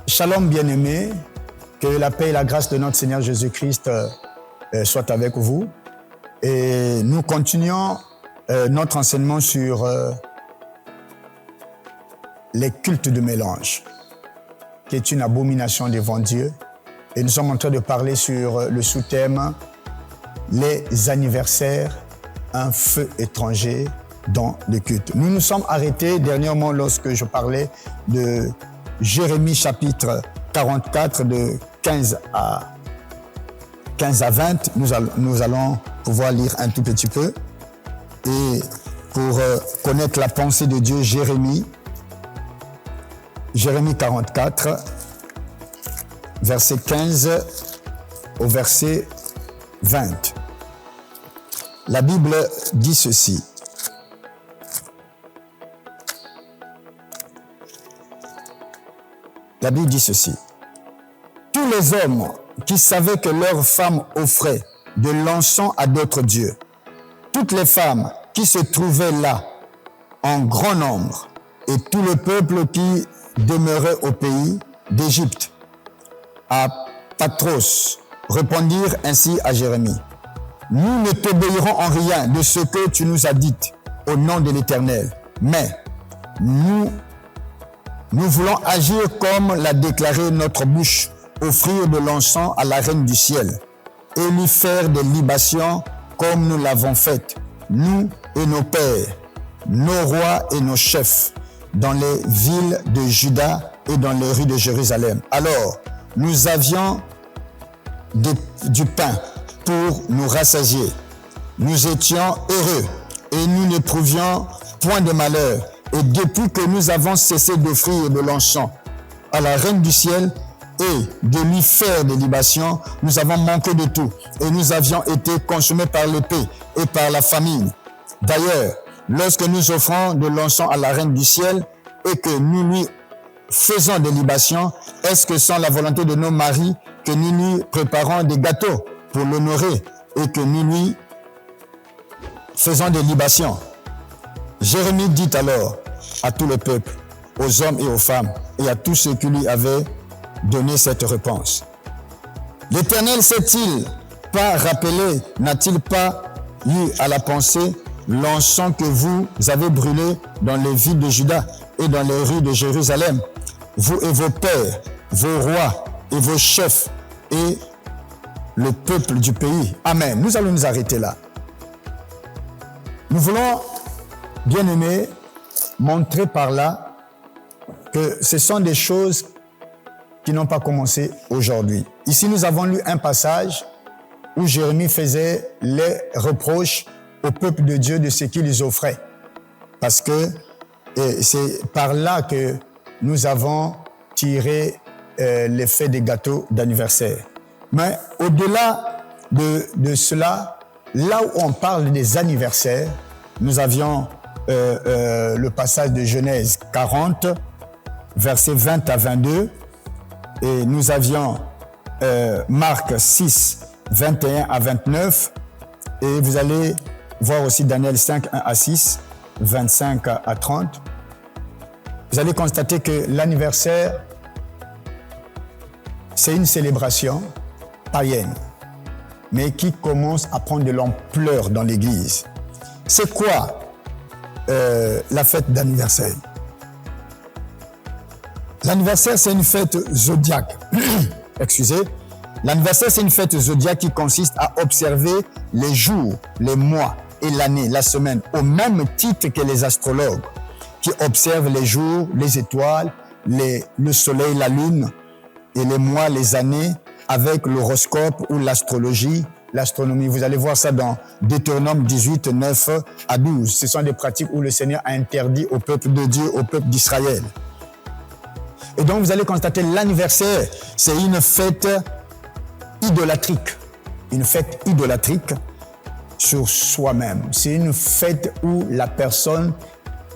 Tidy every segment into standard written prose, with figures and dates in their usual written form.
Shalom bien-aimés, que la paix et la grâce de notre Seigneur Jésus-Christ soient avec vous. Et nous continuons notre enseignement sur les cultes de mélange, qui est une abomination devant Dieu. Et nous sommes en train de parler sur le sous-thème « Les anniversaires, un feu étranger dans le culte ». Nous nous sommes arrêtés dernièrement lorsque je parlais de Jérémie chapitre 44 de 15 à 20. Nous allons pouvoir lire un tout petit peu. Et pour connaître la pensée de Dieu, Jérémie 44, verset 15 au verset 20. La Bible dit ceci. La Bible dit ceci. Tous les hommes qui savaient que leurs femmes offraient de l'encens à d'autres dieux, toutes les femmes qui se trouvaient là en grand nombre, et tout le peuple qui demeurait au pays d'Égypte, à Patros, répondirent ainsi à Jérémie. Nous ne t'obéirons en rien de ce que tu nous as dit au nom de l'Éternel, mais nous voulons agir comme l'a déclaré notre bouche, offrir de l'encens à la reine du ciel et lui faire des libations comme nous l'avons fait, nous et nos pères, nos rois et nos chefs, dans les villes de Juda et dans les rues de Jérusalem. Alors, nous avions du pain pour nous rassasier. Nous étions heureux et nous n'éprouvions point de malheur. Et depuis que nous avons cessé d'offrir de l'encens à la reine du ciel et de lui faire des libations, nous avons manqué de tout et nous avions été consumés par l'épée et par la famine. D'ailleurs, lorsque nous offrons de l'encens à la reine du ciel et que nous lui faisons des libations, est-ce que sans la volonté de nos maris que nous lui préparons des gâteaux pour l'honorer et que nous lui faisons des libations? Jérémie dit alors à tout le peuple, aux hommes et aux femmes, et à tous ceux qui lui avaient donné cette réponse. L'Éternel s'est-il pas rappelé, n'a-t-il pas eu à la pensée l'encens que vous avez brûlé dans les villes de Juda et dans les rues de Jérusalem, vous et vos pères, vos rois et vos chefs et le peuple du pays? Amen. Nous allons nous arrêter là. Nous voulons, bien-aimés, montrer par là que ce sont des choses qui n'ont pas commencé aujourd'hui. Ici, nous avons lu un passage où Jérémie faisait les reproches au peuple de Dieu de ce qu'ils offraient. Parce que c'est par là que nous avons tiré l'effet des gâteaux d'anniversaire. Mais au-delà de cela, là où on parle des anniversaires, nous avions le passage de Genèse 40, versets 20 à 22, et nous avions Marc 6, 21 à 29, et vous allez voir aussi Daniel 5, 1 à 6, 25 à 30. Vous allez constater que l'anniversaire, c'est une célébration païenne, mais qui commence à prendre de l'ampleur dans l'Église. C'est quoi la fête d'anniversaire? L'anniversaire, c'est une fête zodiaque. Excusez. L'anniversaire, c'est une fête zodiaque qui consiste à observer les jours, les mois et l'année, la semaine, au même titre que les astrologues qui observent les jours, les étoiles, le soleil, la lune et les mois, les années avec l'horoscope ou l'astrologie, l'astronomie. Vous allez voir ça dans Deutéronome 18, 9 à 12. Ce sont des pratiques où le Seigneur a interdit au peuple de Dieu, au peuple d'Israël. Et donc, vous allez constater l'anniversaire, c'est une fête idolâtrique. Une fête idolâtrique sur soi-même. C'est une fête où la personne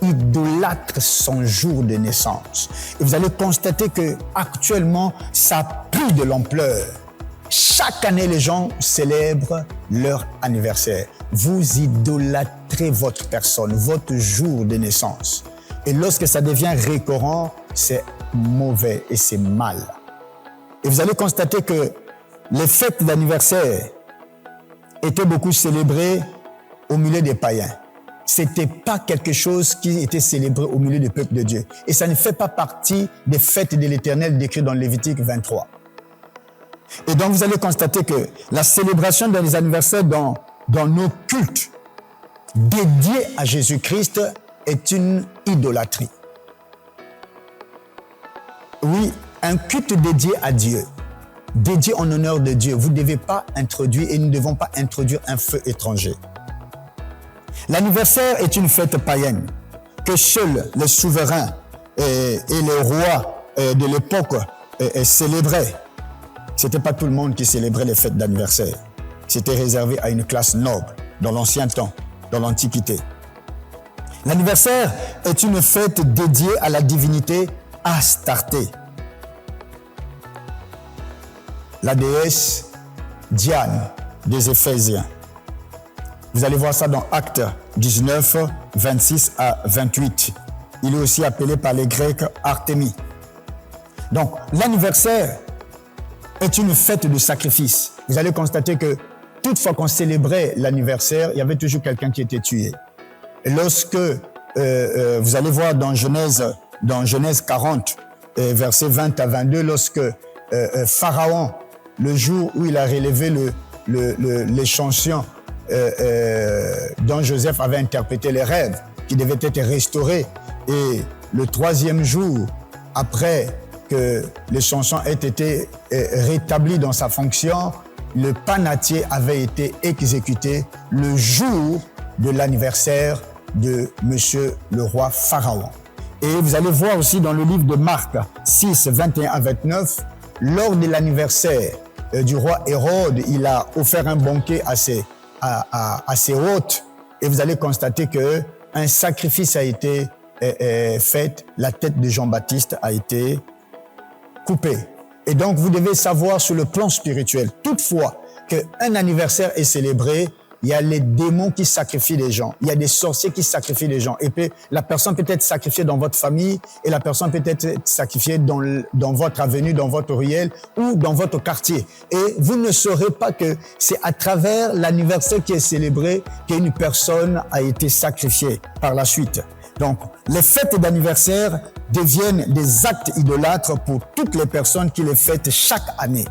idolâtre son jour de naissance. Et vous allez constater que actuellement, ça a pris de l'ampleur. Chaque année, les gens célèbrent leur anniversaire. Vous idolâtrez votre personne, votre jour de naissance. Et lorsque ça devient récurrent, c'est mauvais et c'est mal. Et vous allez constater que les fêtes d'anniversaire étaient beaucoup célébrées au milieu des païens. Ce n'était pas quelque chose qui était célébré au milieu du peuple de Dieu. Et ça ne fait pas partie des fêtes de l'Éternel décrites dans Lévitique 23. Et donc vous allez constater que la célébration des anniversaires dans nos cultes dédiés à Jésus-Christ est une idolâtrie. Oui, un culte dédié à Dieu, dédié en honneur de Dieu, vous ne devez pas introduire et nous ne devons pas introduire un feu étranger. L'anniversaire est une fête païenne que seuls les souverains et les rois de l'époque célébraient. Ce n'était pas tout le monde qui célébrait les fêtes d'anniversaire. C'était réservé à une classe noble dans l'ancien temps, dans l'Antiquité. L'anniversaire est une fête dédiée à la divinité Astarté, la déesse Diane des Éphésiens. Vous allez voir ça dans Actes 19, 26 à 28. Il est aussi appelé par les Grecs Artémis. Donc, l'anniversaire est une fête de sacrifice. Vous allez constater que toute fois qu'on célébrait l'anniversaire, il y avait toujours quelqu'un qui était tué. Et lorsque, vous allez voir dans Genèse 40, versets 20 à 22, lorsque Pharaon, le jour où il a relevé l'échantillon dont Joseph avait interprété les rêves, qui devaient être restaurés, et le troisième jour, après que l'échantillon ait été rétabli dans sa fonction, le panatier avait été exécuté le jour de l'anniversaire de Monsieur le roi Pharaon. Et vous allez voir aussi dans le livre de Marc 6, 21 à 29, lors de l'anniversaire du roi Hérode, il a offert un banquet à ses hôtes, et vous allez constater qu'un sacrifice a été fait, la tête de Jean-Baptiste a été coupée. Et donc vous devez savoir sur le plan spirituel, toutefois qu'un anniversaire est célébré, il y a les démons qui sacrifient les gens, il y a des sorciers qui sacrifient les gens, et puis la personne peut être sacrifiée dans votre famille, et la personne peut être sacrifiée dans votre avenue, dans votre ruelle ou dans votre quartier. Et vous ne saurez pas que c'est à travers l'anniversaire qui est célébré qu'une personne a été sacrifiée par la suite. Donc, les fêtes d'anniversaire deviennent des actes idolâtres pour toutes les personnes qui les fêtent chaque année.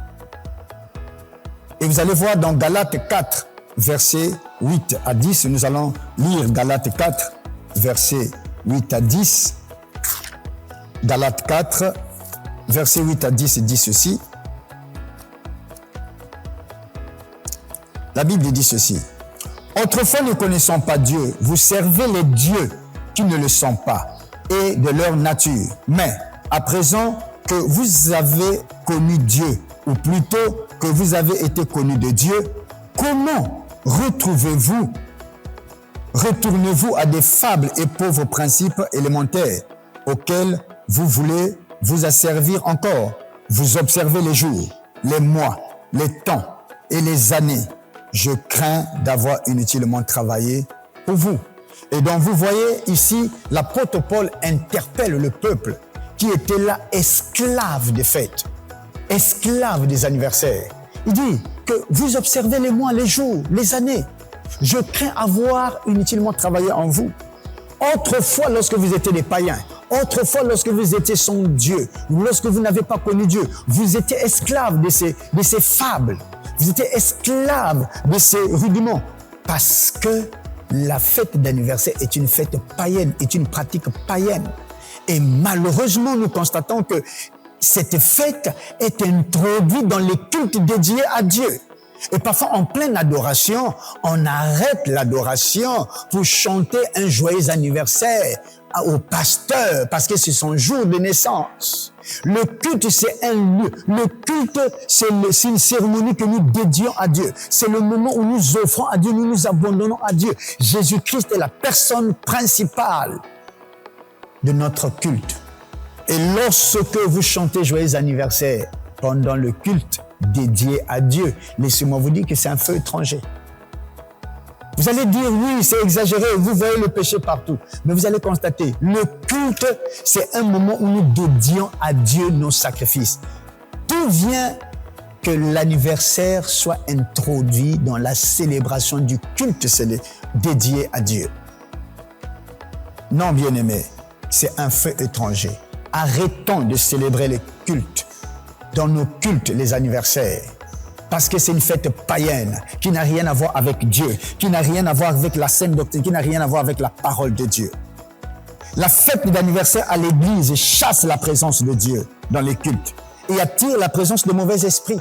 Et vous allez voir dans Galates 4, versets 8 à 10, nous allons lire Galates 4, versets 8 à 10. Galates 4, versets 8 à 10 dit ceci. La Bible dit ceci. Autrefois ne connaissant pas Dieu, vous servez les dieux qui ne le sont pas et de leur nature. Mais à présent que vous avez connu Dieu, ou plutôt que vous avez été connu de Dieu, comment retournez-vous à des fables et pauvres principes élémentaires auxquels vous voulez vous asservir encore? Vous observez les jours, les mois, les temps et les années. Je crains d'avoir inutilement travaillé pour vous. Et donc vous voyez ici, l'apôtre Paul interpelle le peuple qui était là esclave des fêtes, esclave des anniversaires. Il dit que vous observez les mois, les jours, les années. Je crains avoir inutilement travaillé en vous. Autrefois, lorsque vous étiez des païens, autrefois, lorsque vous étiez sans Dieu, lorsque vous n'avez pas connu Dieu, vous étiez esclave de ces fables. Vous étiez esclave de ces rudiments. Parce que la fête d'anniversaire est une fête païenne, est une pratique païenne. Et malheureusement, nous constatons que cette fête est introduite dans les cultes dédiés à Dieu. Et parfois, en pleine adoration, on arrête l'adoration pour chanter un joyeux anniversaire au pasteur parce que c'est son jour de naissance. Le culte, c'est un lieu. Le culte, c'est une cérémonie que nous dédions à Dieu. C'est le moment où nous offrons à Dieu, nous nous abandonnons à Dieu. Jésus-Christ est la personne principale de notre culte. Et lorsque vous chantez joyeux anniversaire pendant le culte dédié à Dieu, laissez-moi vous dire que c'est un feu étranger. Vous allez dire, oui, c'est exagéré, vous voyez le péché partout. Mais vous allez constater, le culte, c'est un moment où nous dédions à Dieu nos sacrifices. Tout vient que l'anniversaire soit introduit dans la célébration du culte dédié à Dieu. Non, bien-aimés, c'est un fait étranger. Arrêtons de célébrer les cultes, dans nos cultes, les anniversaires. Parce que c'est une fête païenne qui n'a rien à voir avec Dieu, qui n'a rien à voir avec la sainte doctrine, qui n'a rien à voir avec la parole de Dieu. La fête d'anniversaire à l'église chasse la présence de Dieu dans les cultes et attire la présence de mauvais esprits.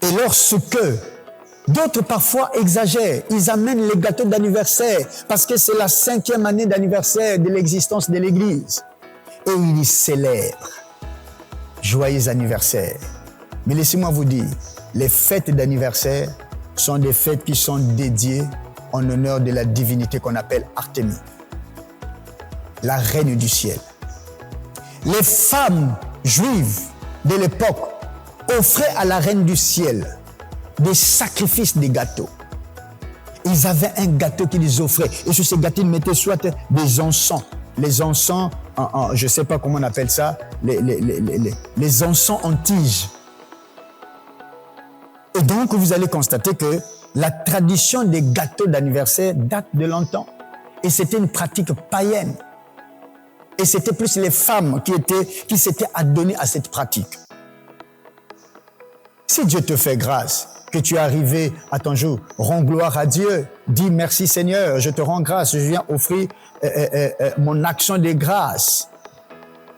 Et lorsque d'autres parfois exagèrent, ils amènent les gâteaux d'anniversaire parce que c'est la 5e année d'anniversaire de l'existence de l'église. Et ils célèbrent. Joyeux anniversaire. Mais laissez-moi vous dire, les fêtes d'anniversaire sont des fêtes qui sont dédiées en honneur de la divinité qu'on appelle Artémis, la reine du ciel. Les femmes juives de l'époque offraient à la reine du ciel des sacrifices, des gâteaux. Ils avaient un gâteau qu'ils offraient et sur ces gâteaux ils mettaient soit des encens. Les encens, je ne sais pas comment on appelle ça, les encens en tige. Et donc, vous allez constater que la tradition des gâteaux d'anniversaire date de longtemps. Et c'était une pratique païenne. Et c'était plus les femmes qui s'étaient adonnées à cette pratique. Si Dieu te fait grâce, que tu es arrivé à ton jour, rends gloire à Dieu. Dis merci Seigneur, je te rends grâce, je viens offrir mon action de grâce.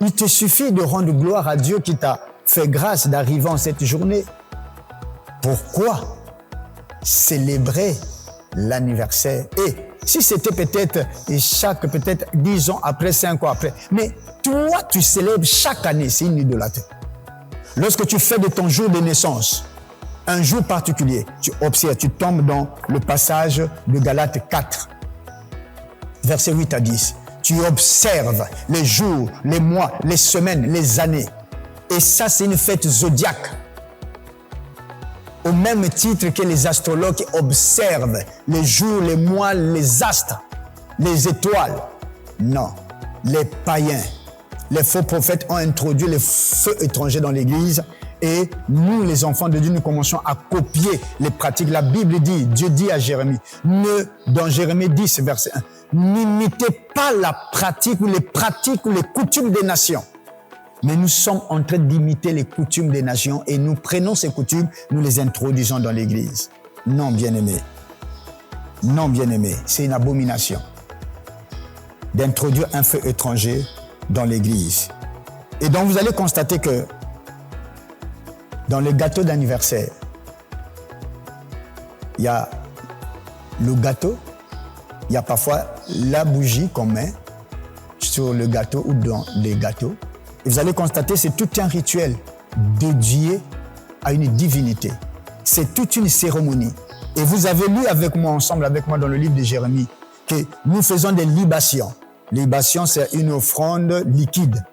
Il te suffit de rendre gloire à Dieu qui t'a fait grâce d'arriver en cette journée. Pourquoi célébrer l'anniversaire? Et si c'était peut-être 10 ans après, 5 ans après, mais toi tu célèbres chaque année, c'est une idolâtrie. Lorsque tu fais de ton jour de naissance un jour particulier, tu observes, tu tombes dans le passage de Galates 4, versets 8 à 10. Tu observes les jours, les mois, les semaines, les années. Et ça, c'est une fête zodiaque. Au même titre que les astrologues observent les jours, les mois, les astres, les étoiles. Non, les païens, les faux prophètes ont introduit les feux étrangers dans l'Église. Et nous, les enfants de Dieu, nous commençons à copier les pratiques. La Bible dit, Dieu dit à Jérémie, dans Jérémie 10, verset 1, n'imitez pas la pratique ou les pratiques ou les coutumes des nations. Mais nous sommes en train d'imiter les coutumes des nations et nous prenons ces coutumes, nous les introduisons dans l'Église. Non, bien-aimés. Non, bien-aimés. C'est une abomination d'introduire un feu étranger dans l'Église. Et donc, vous allez constater que dans les gâteaux d'anniversaire, il y a le gâteau, il y a parfois la bougie qu'on met sur le gâteau ou dans les gâteaux. Et vous allez constater que c'est tout un rituel dédié à une divinité. C'est toute une cérémonie. Et vous avez lu ensemble avec moi dans le livre de Jérémie, que nous faisons des libations. Libation, c'est une offrande liquide.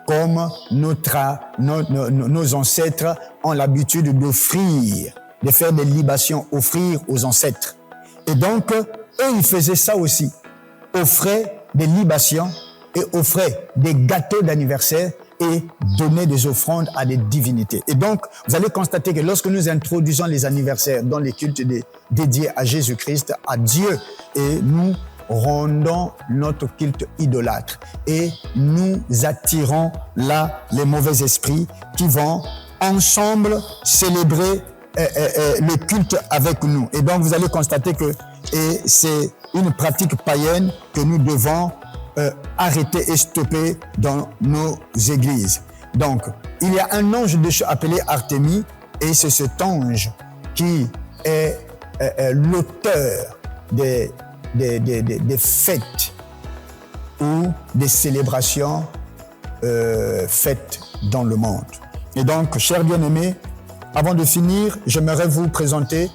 Comme nos ancêtres ont l'habitude d'offrir, de faire des libations, offrir aux ancêtres. Et donc, eux, ils faisaient ça aussi. Offraient des libations et offraient des gâteaux d'anniversaire et donnaient des offrandes à des divinités. Et donc, vous allez constater que lorsque nous introduisons les anniversaires dans les cultes dédiés à Jésus-Christ, à Dieu, et nous rendons notre culte idolâtre et nous attirons là les mauvais esprits qui vont ensemble célébrer le culte avec nous. Et donc vous allez constater que c'est une pratique païenne que nous devons arrêter et stopper dans nos églises. Donc il y a un ange appelé Artémis et c'est cet ange qui est l'auteur des fêtes ou des célébrations faites dans le monde. Et donc, chers bien-aimés, avant de finir, j'aimerais vous présenter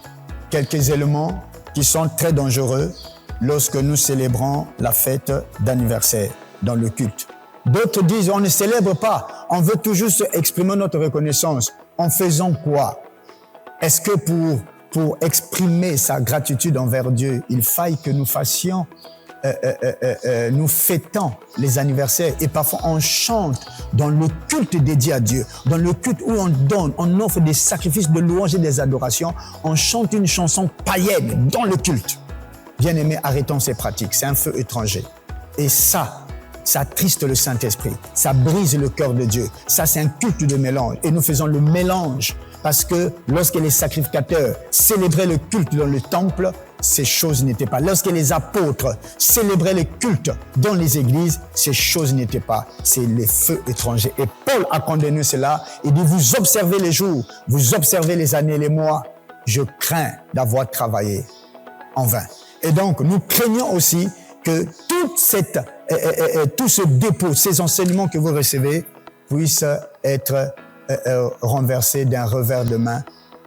quelques éléments qui sont très dangereux lorsque nous célébrons la fête d'anniversaire dans le culte. D'autres disent, on ne célèbre pas, on veut tout juste exprimer notre reconnaissance. En faisant quoi? Est-ce que pour exprimer sa gratitude envers Dieu, il faille que nous fassions, nous fêtons les anniversaires et parfois on chante dans le culte dédié à Dieu, dans le culte où on donne, on offre des sacrifices de louange et des adorations, on chante une chanson païenne dans le culte. Bien-aimés, arrêtons ces pratiques, c'est un feu étranger. Et ça attriste le Saint-Esprit, ça brise le cœur de Dieu. Ça, c'est un culte de mélange. Et nous faisons le mélange parce que lorsque les sacrificateurs célébraient le culte dans le temple, ces choses n'étaient pas. Lorsque les apôtres célébraient le culte dans les églises, ces choses n'étaient pas. C'est les feux étrangers. Et Paul a condamné cela. Il dit, vous observez les jours, vous observez les années, les mois. Je crains d'avoir travaillé en vain. Et donc, nous craignons aussi que tout ce dépôt, ces enseignements que vous recevez puissent être renversés d'un revers de main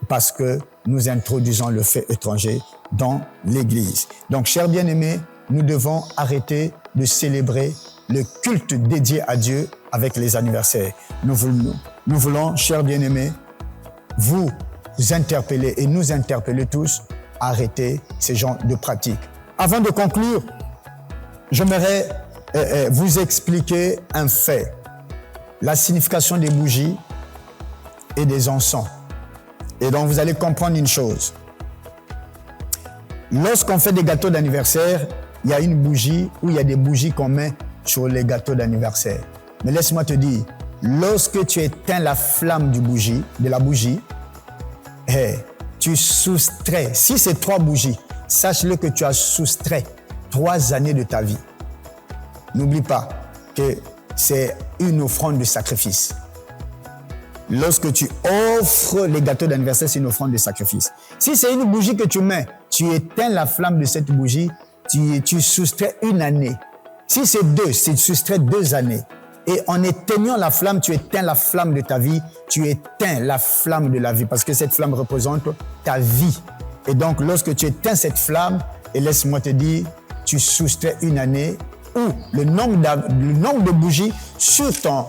parce que nous introduisons le fait étranger dans l'Église. Donc, chers bien-aimés, nous devons arrêter de célébrer le culte dédié à Dieu avec les anniversaires. Nous voulons, chers bien-aimés, vous interpeller et nous interpeller tous à arrêter ces genres de pratiques. Avant de conclure, j'aimerais vous expliquer un fait, la signification des bougies et des encens. Et donc, vous allez comprendre une chose. Lorsqu'on fait des gâteaux d'anniversaire, il y a une bougie ou il y a des bougies qu'on met sur les gâteaux d'anniversaire. Mais laisse-moi te dire, lorsque tu éteins la flamme de la bougie, tu soustrais, si c'est 3 bougies, sache-le que tu as soustrait 3 années de ta vie. N'oublie pas que c'est une offrande de sacrifice. Lorsque tu offres les gâteaux d'anniversaire, c'est une offrande de sacrifice. Si c'est une bougie que tu mets, tu éteins la flamme de cette bougie, tu soustrais 1 année. Si c'est 2, tu soustrais 2 années. Et en éteignant la flamme, tu éteins la flamme de ta vie, tu éteins la flamme de la vie, parce que cette flamme représente ta vie. Et donc, lorsque tu éteins cette flamme, et laisse-moi te dire, tu soustrais 1 année, ou le nombre de bougies sur ton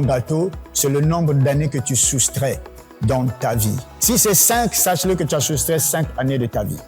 gâteau, c'est le nombre d'années que tu soustrais dans ta vie. Si c'est 5, sache-le que tu as soustrait 5 années de ta vie.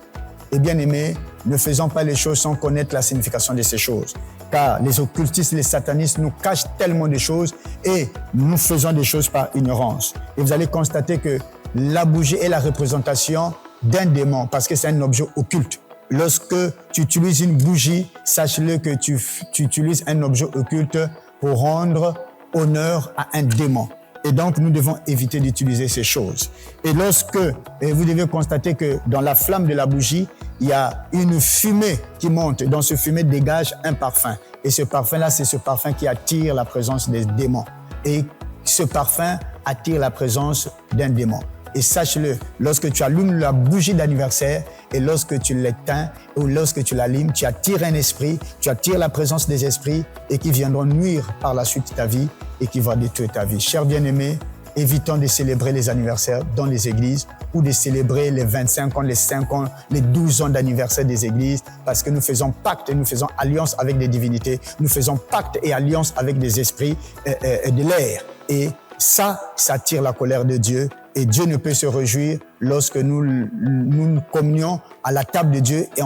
Et bien aimé, ne faisons pas les choses sans connaître la signification de ces choses. Car les occultistes, les satanistes nous cachent tellement de choses et nous faisons des choses par ignorance. Et vous allez constater que la bougie est la représentation d'un démon parce que c'est un objet occulte. Lorsque tu utilises une bougie, sache-le que tu utilises un objet occulte pour rendre honneur à un démon. Et donc, nous devons éviter d'utiliser ces choses. Et lorsque vous devez constater que dans la flamme de la bougie, il y a une fumée qui monte. Dans ce fumée dégage un parfum. Et ce parfum-là, c'est ce parfum qui attire la présence des démons. Et ce parfum attire la présence d'un démon. Et sache-le, lorsque tu allumes la bougie d'anniversaire et lorsque tu l'éteins ou lorsque tu l'allumes, tu attires un esprit, tu attires la présence des esprits et qui viendront nuire par la suite ta vie et qui vont détruire ta vie. Chers bien-aimés, évitons de célébrer les anniversaires dans les églises ou de célébrer les 25 ans, les 5 ans, les 12 ans d'anniversaire des églises parce que nous faisons pacte et nous faisons alliance avec des divinités, nous faisons pacte et alliance avec des esprits de l'air. Et ça attire la colère de Dieu. Et Dieu ne peut se réjouir lorsque nous communions à la table de Dieu et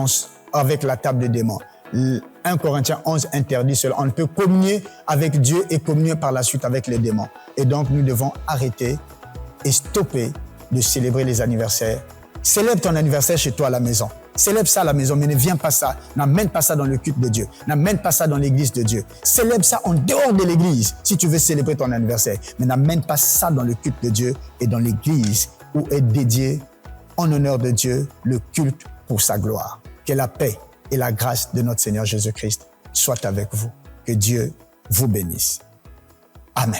avec la table des démons. 1 Corinthiens 11 interdit cela. On ne peut communier avec Dieu et communier par la suite avec les démons. Et donc, nous devons arrêter et stopper de célébrer les anniversaires. Célèbre ton anniversaire chez toi à la maison. Célèbre ça à la maison, mais ne viens pas ça. N'amène pas ça dans le culte de Dieu. N'amène pas ça dans l'église de Dieu. Célèbre ça en dehors de l'église si tu veux célébrer ton anniversaire. Mais n'amène pas ça dans le culte de Dieu et dans l'église où est dédié en honneur de Dieu le culte pour sa gloire. Que la paix et la grâce de notre Seigneur Jésus-Christ soient avec vous. Que Dieu vous bénisse. Amen.